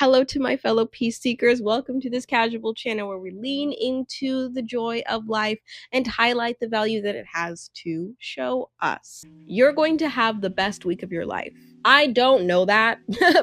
Hello to my fellow peace seekers. Welcome to this casual channel where we lean into the joy of life and highlight the value that it has to show us. You're going to have the best week of your life. I don't know that,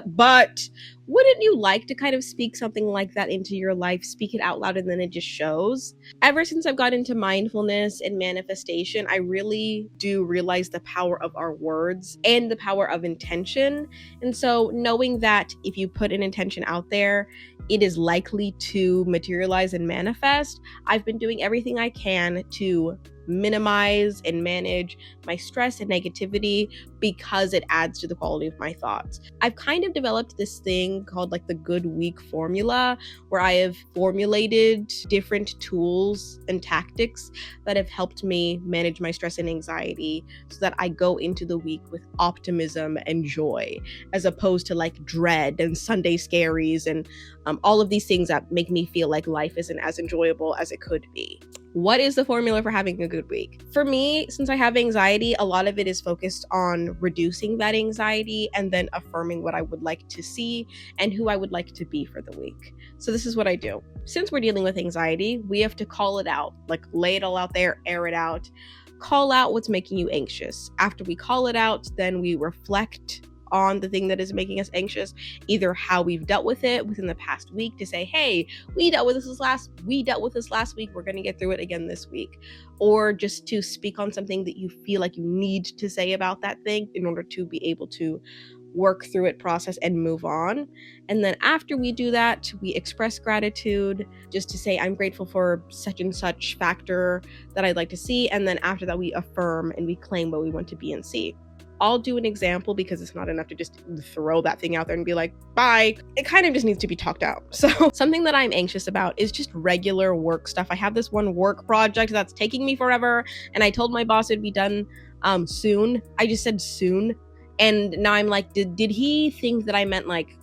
but wouldn't you like to kind of speak something like that into your life, speak it out loud, and then it just shows? Ever since I've got into mindfulness and manifestation, I really do realize the power of our words and the power of intention. And so knowing that if you put an intention out there, it is likely to materialize and manifest, I've been doing everything I can to minimize and manage my stress and negativity because it adds to the quality of my thoughts. I've kind of developed this thing called like the good week formula, where I have formulated different tools and tactics that have helped me manage my stress and anxiety so that I go into the week with optimism and joy, as opposed to like dread and Sunday scaries and all of these things that make me feel like life isn't as enjoyable as it could be. What is the formula for having a good week? For me, since I have anxiety, a lot of it is focused on reducing that anxiety and then affirming what I would like to see and who I would like to be for the week. So this is what I do. Since we're dealing with anxiety, we have to call it out, like lay it all out there, air it out, call out what's making you anxious. After we call it out, then we reflect on the thing that is making us anxious, either how we've dealt with it within the past week to say, hey, we dealt with this last week, we're going to get through it again this week, or just to speak on something that you feel like you need to say about that thing in order to be able to work through it, process, and move on. And then after we do that, we express gratitude just to say, I'm grateful for such and such factor that I'd like to see. And then after that, we affirm and we claim what we want to be and see. I'll do an example because it's not enough to just throw that thing out there and be like, bye. It kind of just needs to be talked out. So something that I'm anxious about is just regular work stuff. I have this one work project that's taking me forever, and I told my boss it'd be done soon. I just said soon. And now I'm like, did he think that I meant like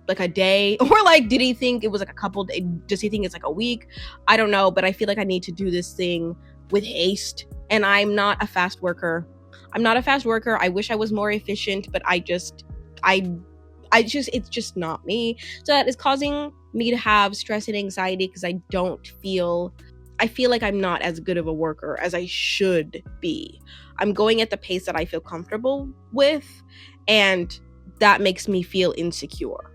a day? Or like, did he think it was like a couple days? Does he think it's like a week? I don't know, but I feel like I need to do this thing with haste. And I'm not a fast worker. I wish I was more efficient, but it's just not me. So that is causing me to have stress and anxiety because I feel like I'm not as good of a worker as I should be. I'm going at the pace that I feel comfortable with, and that makes me insecure.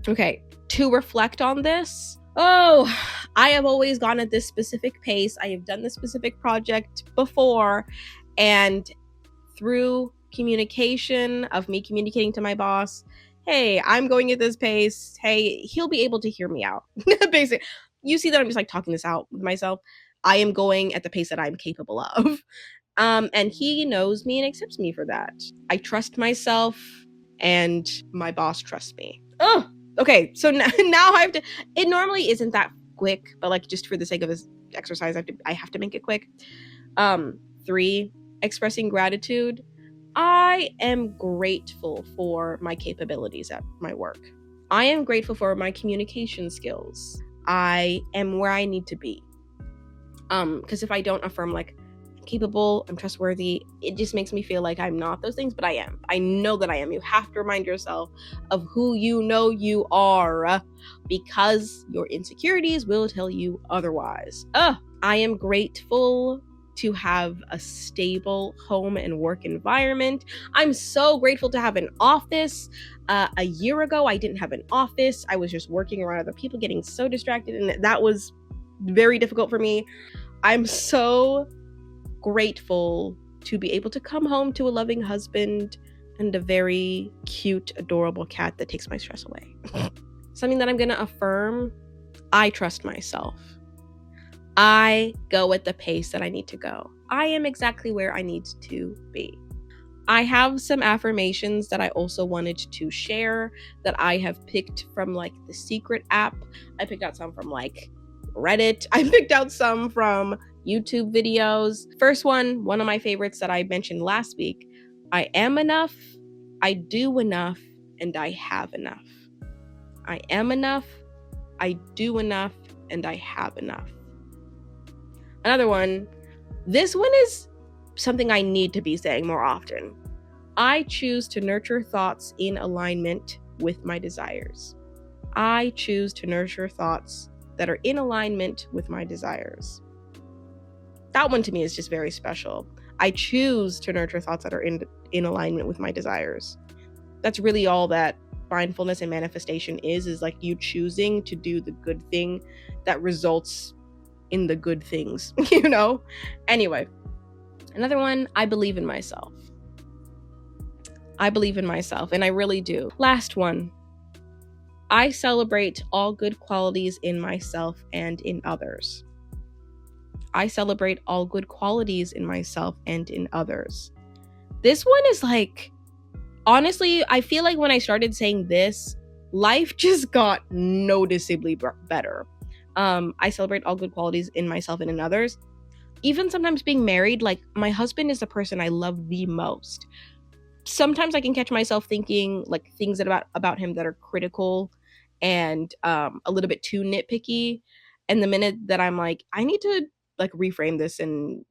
Okay, to reflect on this, I have always gone at this specific pace. I have done this specific project before, and through communication of me communicating to my boss, hey, I'm going at this pace. Hey, he'll be able to hear me out. Basically, you see that I'm just like talking this out with myself. I am going at the pace that I'm capable of. And he knows me and accepts me for that. I trust myself and my boss trusts me. Oh, okay. So now I have to, it normally isn't that quick, but like just for the sake of this exercise, I have to make it quick. 3, expressing gratitude. I am grateful for my capabilities at my work. I am grateful for my communication skills. I am where I need to be. Because if I don't affirm like I'm capable, I'm trustworthy, it just makes me feel like I'm not those things, but I am. I know that I am. You have to remind yourself of who you know you are, because your insecurities will tell you otherwise. I am grateful to have a stable home and work environment. I'm so grateful to have an office. A year ago, I didn't have an office. I was just working around other people, getting so distracted, and that was very difficult for me. I'm so grateful to be able to come home to a loving husband and a very cute, adorable cat that takes my stress away. Something that I'm gonna affirm, I trust myself. I go at the pace that I need to go. I am exactly where I need to be. I have some affirmations that I also wanted to share that I have picked from like the Secret app. I picked out some from like Reddit. I picked out some from YouTube videos. First one of my favorites that I mentioned last week. I am enough, I do enough, and I have enough. I am enough, I do enough, and I have enough. Another one, this one is something I need to be saying more often. I choose to nurture thoughts in alignment with my desires. I choose to nurture thoughts that are in alignment with my desires. That one to me is just very special. I choose to nurture thoughts that are in alignment with my desires. That's really all that mindfulness and manifestation is like you choosing to do the good thing that results in the good things, Anyway, another one, I believe in myself. I believe in myself, and I really do. Last one, I celebrate all good qualities in myself and in others. I celebrate all good qualities in myself and in others. This one is like, honestly, I feel like when I started saying this, life just got noticeably better. I celebrate all good qualities in myself and in others. Even sometimes being married, like my husband is the person I love the most. Sometimes I can catch myself thinking like things about him that are critical and a little bit too nitpicky. And the minute that I'm like, I need to like reframe this and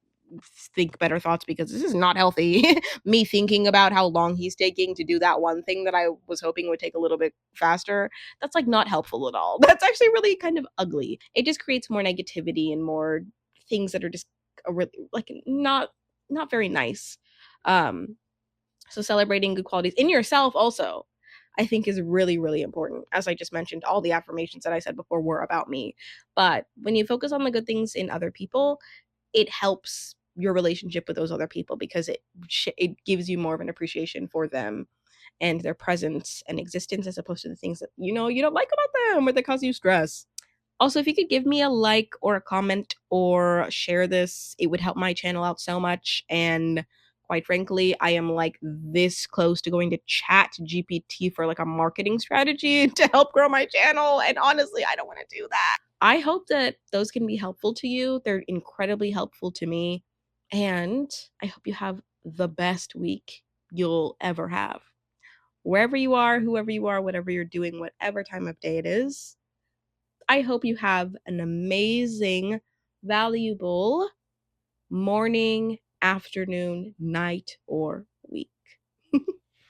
think better thoughts because this is not healthy. Me thinking about how long he's taking to do that one thing that I was hoping would take a little bit faster, that's like not helpful at all. That's actually really kind of ugly. It just creates more negativity and more things that are just like not very nice. Um so celebrating good qualities in yourself also, I think is really, really important. As I just mentioned, all the affirmations that I said before were about me. But when you focus on the good things in other people, it helps your relationship with those other people because it gives you more of an appreciation for them and their presence and existence as opposed to the things that you don't like about them or that cause you stress. Also, if you could give me a like or a comment or share this, it would help my channel out so much. And quite frankly, I am like this close to going to chat GPT for like a marketing strategy to help grow my channel. And honestly, I don't want to do that. I hope that those can be helpful to you. They're incredibly helpful to me. And I hope you have the best week you'll ever have. Wherever you are, whoever you are, whatever you're doing, whatever time of day it is, I hope you have an amazing, valuable morning, afternoon, night, or